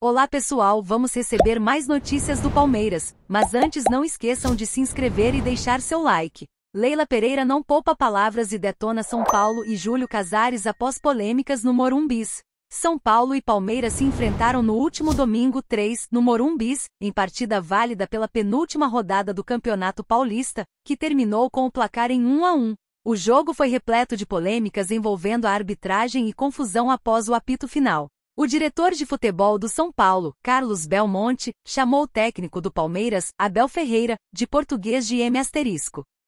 Olá pessoal, vamos receber mais notícias do Palmeiras, mas antes não esqueçam de se inscrever e deixar seu like. Leila Pereira não poupa palavras e detona São Paulo e Júlio Casares após polêmicas no Morumbis. São Paulo e Palmeiras se enfrentaram no último domingo 3, no Morumbis, em partida válida pela penúltima rodada do Campeonato Paulista, que terminou com o placar em 1-1. O jogo foi repleto de polêmicas envolvendo a arbitragem e confusão após o apito final. O diretor de futebol do São Paulo, Carlos Belmonte, chamou o técnico do Palmeiras, Abel Ferreira, de português de M***.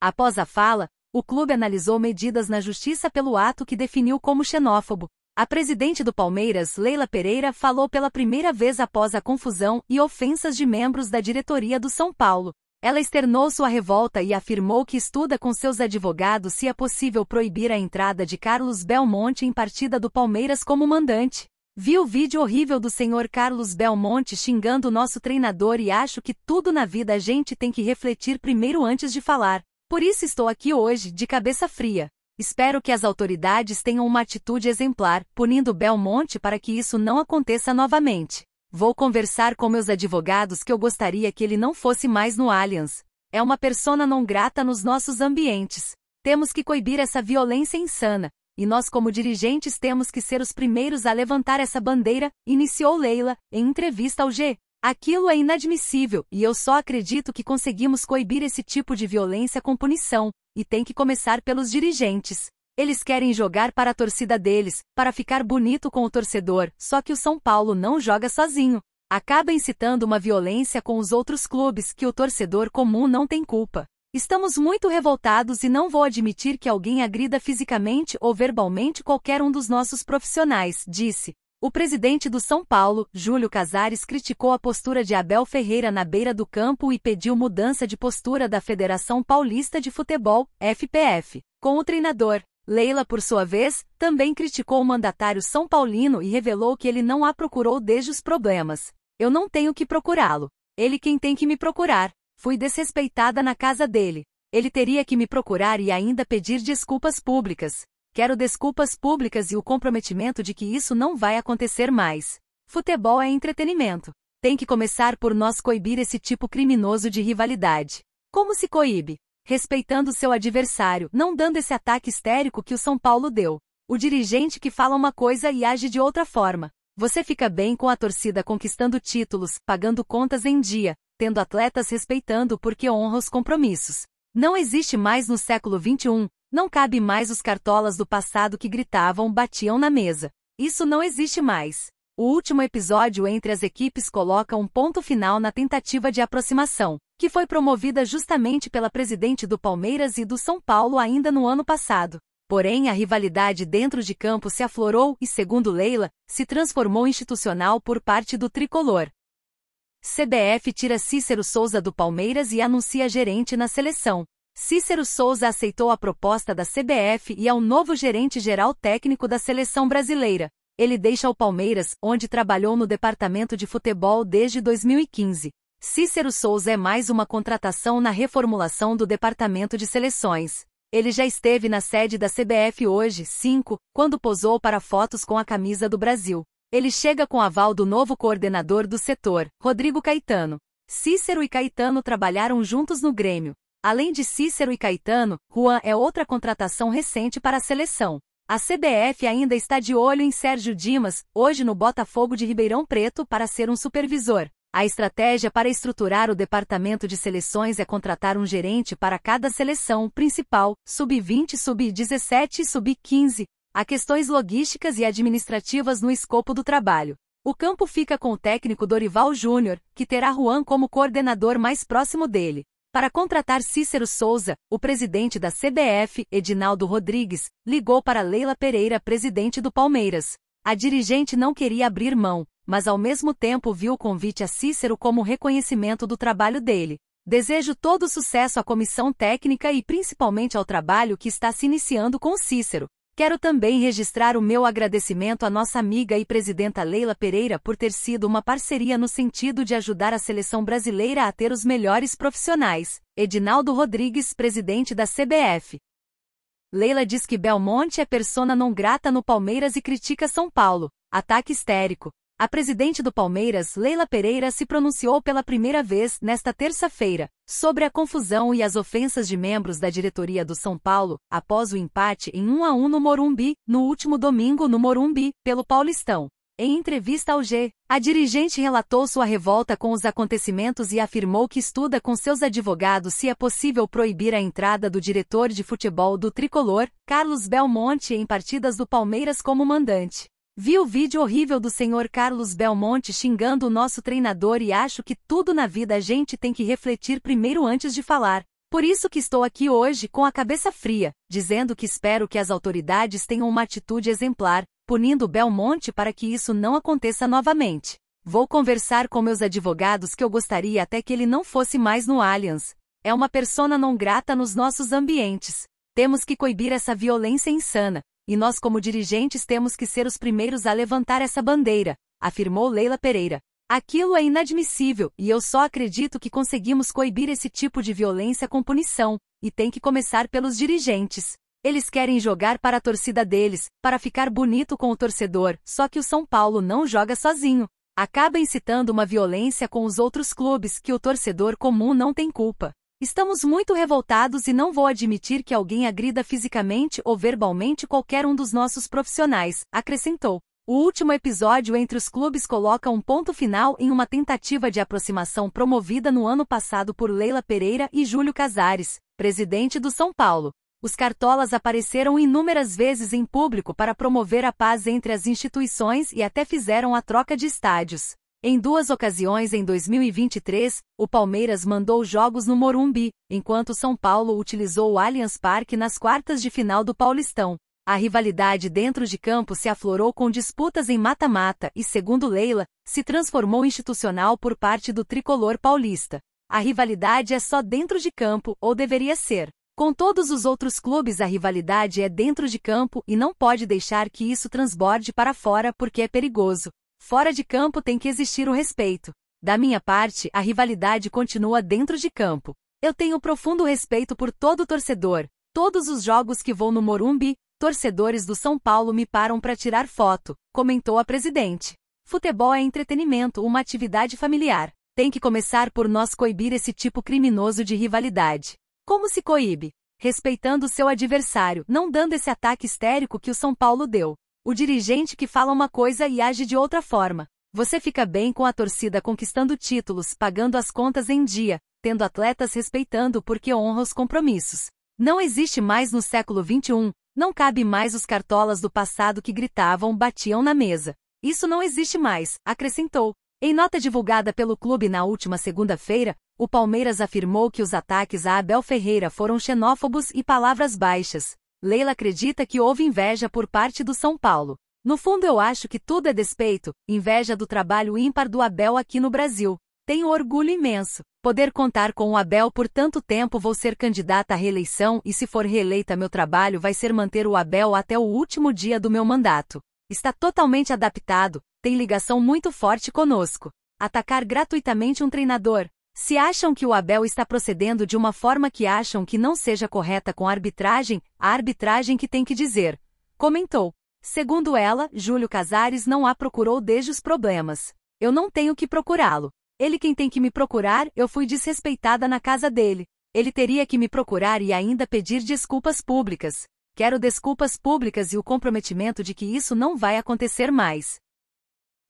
Após a fala, o clube analisou medidas na justiça pelo ato que definiu como xenófobo. A presidente do Palmeiras, Leila Pereira, falou pela primeira vez após a confusão e ofensas de membros da diretoria do São Paulo. Ela externou sua revolta e afirmou que estuda com seus advogados se é possível proibir a entrada de Carlos Belmonte em partida do Palmeiras como mandante. Vi o vídeo horrível do senhor Carlos Belmonte xingando o nosso treinador e acho que tudo na vida a gente tem que refletir primeiro antes de falar. Por isso estou aqui hoje, de cabeça fria. Espero que as autoridades tenham uma atitude exemplar, punindo Belmonte para que isso não aconteça novamente. Vou conversar com meus advogados que eu gostaria que ele não fosse mais no Allianz. É uma persona não grata nos nossos ambientes. Temos que coibir essa violência insana. E nós como dirigentes temos que ser os primeiros a levantar essa bandeira, iniciou Leila, em entrevista ao G. Aquilo é inadmissível, e eu só acredito que conseguimos coibir esse tipo de violência com punição, e tem que começar pelos dirigentes. Eles querem jogar para a torcida deles, para ficar bonito com o torcedor, só que o São Paulo não joga sozinho. Acaba incitando uma violência com os outros clubes que o torcedor comum não tem culpa. Estamos muito revoltados e não vou admitir que alguém agrida fisicamente ou verbalmente qualquer um dos nossos profissionais, disse. O presidente do São Paulo, Júlio Casares, criticou a postura de Abel Ferreira na beira do campo e pediu mudança de postura da Federação Paulista de Futebol, FPF, com o treinador. Leila, por sua vez, também criticou o mandatário são paulino e revelou que ele não a procurou desde os problemas. Eu não tenho que procurá-lo. Ele quem tem que me procurar. Fui desrespeitada na casa dele. Ele teria que me procurar e ainda pedir desculpas públicas. Quero desculpas públicas e o comprometimento de que isso não vai acontecer mais. Futebol é entretenimento. Tem que começar por nós coibir esse tipo criminoso de rivalidade. Como se coíbe? Respeitando seu adversário, não dando esse ataque histérico que o São Paulo deu. O dirigente que fala uma coisa e age de outra forma. Você fica bem com a torcida conquistando títulos, pagando contas em dia, tendo atletas respeitando porque honra os compromissos. Não existe mais no século XXI, não cabe mais os cartolas do passado que gritavam, batiam na mesa. Isso não existe mais. O último episódio entre as equipes coloca um ponto final na tentativa de aproximação, que foi promovida justamente pela presidente do Palmeiras e do São Paulo ainda no ano passado. Porém, a rivalidade dentro de campo se aflorou e, segundo Leila, se transformou institucional por parte do tricolor. CBF tira Cícero Souza do Palmeiras e anuncia gerente na seleção. Cícero Souza aceitou a proposta da CBF e é o novo gerente-geral técnico da seleção brasileira. Ele deixa o Palmeiras, onde trabalhou no departamento de futebol desde 2015. Cícero Souza é mais uma contratação na reformulação do departamento de seleções. Ele já esteve na sede da CBF hoje, 5, quando posou para fotos com a camisa do Brasil. Ele chega com aval do novo coordenador do setor, Rodrigo Caetano. Cícero e Caetano trabalharam juntos no Grêmio. Além de Cícero e Caetano, Juan é outra contratação recente para a seleção. A CBF ainda está de olho em Sérgio Dimas, hoje no Botafogo de Ribeirão Preto, para ser um supervisor. A estratégia para estruturar o departamento de seleções é contratar um gerente para cada seleção principal, sub-20, sub-17 e sub-15. Há questões logísticas e administrativas no escopo do trabalho. O campo fica com o técnico Dorival Júnior, que terá Juan como coordenador mais próximo dele. Para contratar Cícero Souza, o presidente da CBF, Edinaldo Rodrigues, ligou para Leila Pereira, presidente do Palmeiras. A dirigente não queria abrir mão, mas ao mesmo tempo viu o convite a Cícero como reconhecimento do trabalho dele. Desejo todo sucesso à comissão técnica e principalmente ao trabalho que está se iniciando com Cícero. Quero também registrar o meu agradecimento à nossa amiga e presidenta Leila Pereira por ter sido uma parceria no sentido de ajudar a seleção brasileira a ter os melhores profissionais. Edinaldo Rodrigues, presidente da CBF. Leila diz que Belmonte é persona não grata no Palmeiras e critica São Paulo. Ataque histérico. A presidente do Palmeiras, Leila Pereira, se pronunciou pela primeira vez nesta terça-feira sobre a confusão e as ofensas de membros da diretoria do São Paulo após o empate em 1-1 no Morumbi, no último domingo no Morumbi, pelo Paulistão. Em entrevista ao G, a dirigente relatou sua revolta com os acontecimentos e afirmou que estuda com seus advogados se é possível proibir a entrada do diretor de futebol do tricolor, Carlos Belmonte, em partidas do Palmeiras como mandante. Vi o vídeo horrível do senhor Carlos Belmonte xingando o nosso treinador e acho que tudo na vida a gente tem que refletir primeiro antes de falar. Por isso que estou aqui hoje com a cabeça fria, dizendo que espero que as autoridades tenham uma atitude exemplar, punindo Belmonte para que isso não aconteça novamente. Vou conversar com meus advogados que eu gostaria até que ele não fosse mais no Allianz. É uma persona não grata nos nossos ambientes. Temos que coibir essa violência insana. E nós como dirigentes temos que ser os primeiros a levantar essa bandeira, afirmou Leila Pereira. Aquilo é inadmissível, e eu só acredito que conseguimos coibir esse tipo de violência com punição, e tem que começar pelos dirigentes. Eles querem jogar para a torcida deles, para ficar bonito com o torcedor, só que o São Paulo não joga sozinho. Acaba incitando uma violência com os outros clubes que o torcedor comum não tem culpa. Estamos muito revoltados e não vou admitir que alguém agrida fisicamente ou verbalmente qualquer um dos nossos profissionais, acrescentou. O último episódio entre os clubes coloca um ponto final em uma tentativa de aproximação promovida no ano passado por Leila Pereira e Júlio Casares, presidente do São Paulo. Os cartolas apareceram inúmeras vezes em público para promover a paz entre as instituições e até fizeram a troca de estádios. Em 2 ocasiões em 2023, o Palmeiras mandou jogos no Morumbi, enquanto São Paulo utilizou o Allianz Parque nas quartas de final do Paulistão. A rivalidade dentro de campo se aflorou com disputas em mata-mata e, segundo Leila, se transformou institucional por parte do tricolor paulista. A rivalidade é só dentro de campo, ou deveria ser. Com todos os outros clubes a rivalidade é dentro de campo e não pode deixar que isso transborde para fora porque é perigoso. Fora de campo tem que existir o respeito. Da minha parte, a rivalidade continua dentro de campo. Eu tenho profundo respeito por todo torcedor. Todos os jogos que vou no Morumbi, torcedores do São Paulo me param para tirar foto, comentou a presidente. Futebol é entretenimento, uma atividade familiar. Tem que começar por nós coibir esse tipo criminoso de rivalidade. Como se coíbe? Respeitando seu adversário, não dando esse ataque histérico que o São Paulo deu. O dirigente que fala uma coisa e age de outra forma. Você fica bem com a torcida conquistando títulos, pagando as contas em dia, tendo atletas respeitando porque honra os compromissos. Não existe mais no século XXI, não cabe mais os cartolas do passado que gritavam, batiam na mesa. Isso não existe mais, acrescentou. Em nota divulgada pelo clube na última segunda-feira, o Palmeiras afirmou que os ataques a Abel Ferreira foram xenófobos e palavras baixas. Leila acredita que houve inveja por parte do São Paulo. No fundo eu acho que tudo é despeito, inveja do trabalho ímpar do Abel aqui no Brasil. Tenho orgulho imenso. Poder contar com o Abel por tanto tempo. Vou ser candidata à reeleição e se for reeleita meu trabalho vai ser manter o Abel até o último dia do meu mandato. Está totalmente adaptado, tem ligação muito forte conosco. Atacar gratuitamente um treinador. Se acham que o Abel está procedendo de uma forma que acham que não seja correta com a arbitragem que tem que dizer. Comentou. Segundo ela, Júlio Casares não a procurou desde os problemas. Eu não tenho que procurá-lo. Ele quem tem que me procurar, eu fui desrespeitada na casa dele. Ele teria que me procurar e ainda pedir desculpas públicas. Quero desculpas públicas e o comprometimento de que isso não vai acontecer mais.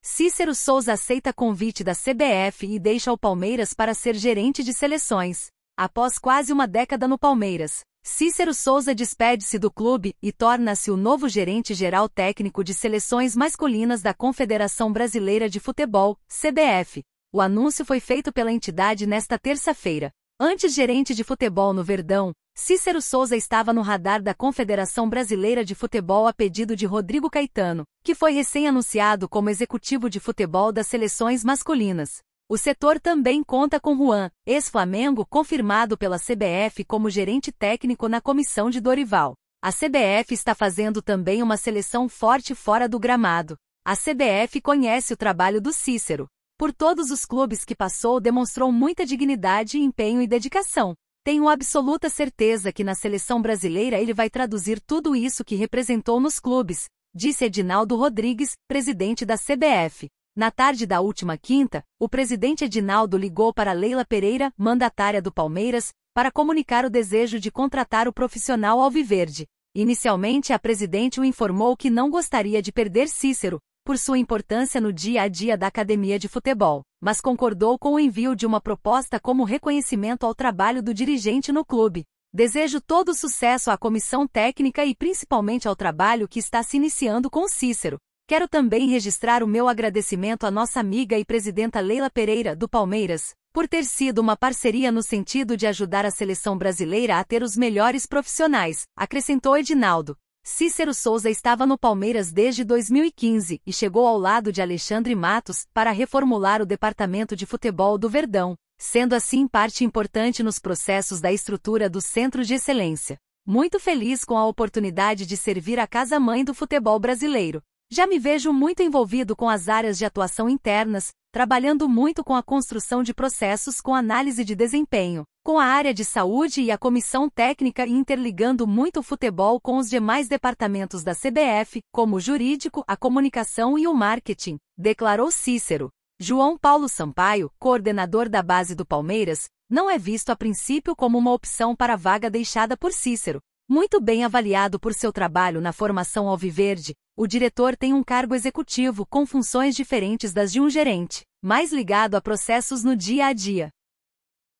Cícero Souza aceita convite da CBF e deixa o Palmeiras para ser gerente de seleções. Após quase uma década no Palmeiras, Cícero Souza despede-se do clube e torna-se o novo gerente-geral técnico de seleções masculinas da Confederação Brasileira de Futebol, CBF. O anúncio foi feito pela entidade nesta terça-feira. Antes gerente de futebol no Verdão, Cícero Souza estava no radar da Confederação Brasileira de Futebol a pedido de Rodrigo Caetano, que foi recém-anunciado como executivo de futebol das seleções masculinas. O setor também conta com Juan, ex-Flamengo, confirmado pela CBF como gerente técnico na comissão de Dorival. A CBF está fazendo também uma seleção forte fora do gramado. A CBF conhece o trabalho do Cícero. Por todos os clubes que passou, demonstrou muita dignidade, empenho e dedicação. Tenho absoluta certeza que na seleção brasileira ele vai traduzir tudo isso que representou nos clubes, disse Edinaldo Rodrigues, presidente da CBF. Na tarde da última quinta, o presidente Edinaldo ligou para Leila Pereira, mandatária do Palmeiras, para comunicar o desejo de contratar o profissional alviverde. Inicialmente, a presidente o informou que não gostaria de perder Cícero, por sua importância no dia a dia da academia de futebol, mas concordou com o envio de uma proposta como reconhecimento ao trabalho do dirigente no clube. Desejo todo sucesso à comissão técnica e principalmente ao trabalho que está se iniciando com Cícero. Quero também registrar o meu agradecimento à nossa amiga e presidenta Leila Pereira, do Palmeiras, por ter sido uma parceria no sentido de ajudar a seleção brasileira a ter os melhores profissionais, acrescentou Edinaldo. Cícero Souza estava no Palmeiras desde 2015 e chegou ao lado de Alexandre Matos para reformular o departamento de futebol do Verdão, sendo assim parte importante nos processos da estrutura do Centro de Excelência. Muito feliz com a oportunidade de servir a casa-mãe do futebol brasileiro. Já me vejo muito envolvido com as áreas de atuação internas, trabalhando muito com a construção de processos com análise de desempenho, com a área de saúde e a comissão técnica e interligando muito o futebol com os demais departamentos da CBF, como o jurídico, a comunicação e o marketing, declarou Cícero. João Paulo Sampaio, coordenador da base do Palmeiras, não é visto a princípio como uma opção para a vaga deixada por Cícero. Muito bem avaliado por seu trabalho na formação alviverde, o diretor tem um cargo executivo com funções diferentes das de um gerente, mais ligado a processos no dia a dia.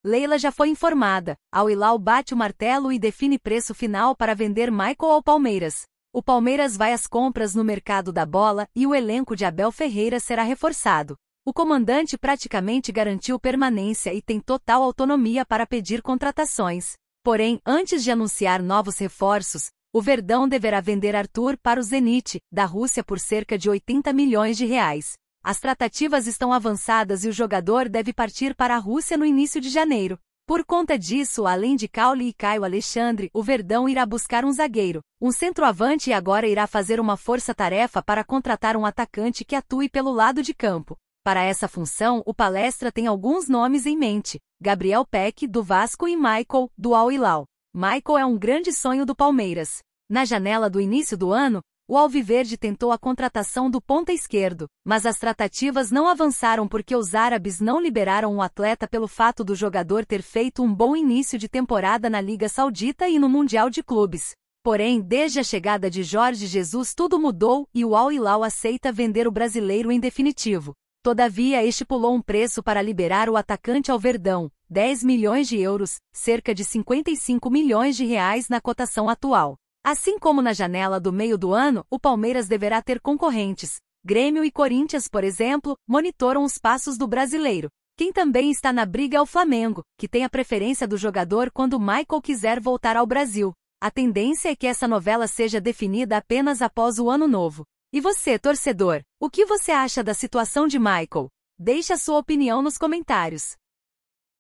Leila já foi informada, Al Hilal bate o martelo e define preço final para vender Michael ao Palmeiras. O Palmeiras vai às compras no mercado da bola e o elenco de Abel Ferreira será reforçado. O comandante praticamente garantiu permanência e tem total autonomia para pedir contratações. Porém, antes de anunciar novos reforços, o Verdão deverá vender Arthur para o Zenit, da Rússia por cerca de 80 milhões de reais. As tratativas estão avançadas e o jogador deve partir para a Rússia no início de janeiro. Por conta disso, além de Caule e Caio Alexandre, o Verdão irá buscar um zagueiro, um centroavante e agora irá fazer uma força-tarefa para contratar um atacante que atue pelo lado de campo. Para essa função, o Palestra tem alguns nomes em mente: Gabriel Peck, do Vasco e Michael, do Al Hilal. Michael é um grande sonho do Palmeiras. Na janela do início do ano, o Alviverde tentou a contratação do ponta esquerdo, mas as tratativas não avançaram porque os árabes não liberaram o atleta pelo fato do jogador ter feito um bom início de temporada na Liga Saudita e no Mundial de Clubes. Porém, desde a chegada de Jorge Jesus tudo mudou e o Al Hilal aceita vender o brasileiro em definitivo. Todavia estipulou um preço para liberar o atacante ao Verdão, 10 milhões de euros, cerca de 55 milhões de reais na cotação atual. Assim como na janela do meio do ano, o Palmeiras deverá ter concorrentes. Grêmio e Corinthians, por exemplo, monitoram os passos do brasileiro. Quem também está na briga é o Flamengo, que tem a preferência do jogador quando Michael quiser voltar ao Brasil. A tendência é que essa novela seja definida apenas após o ano novo. E você, torcedor, o que você acha da situação de Michael? Deixe a sua opinião nos comentários.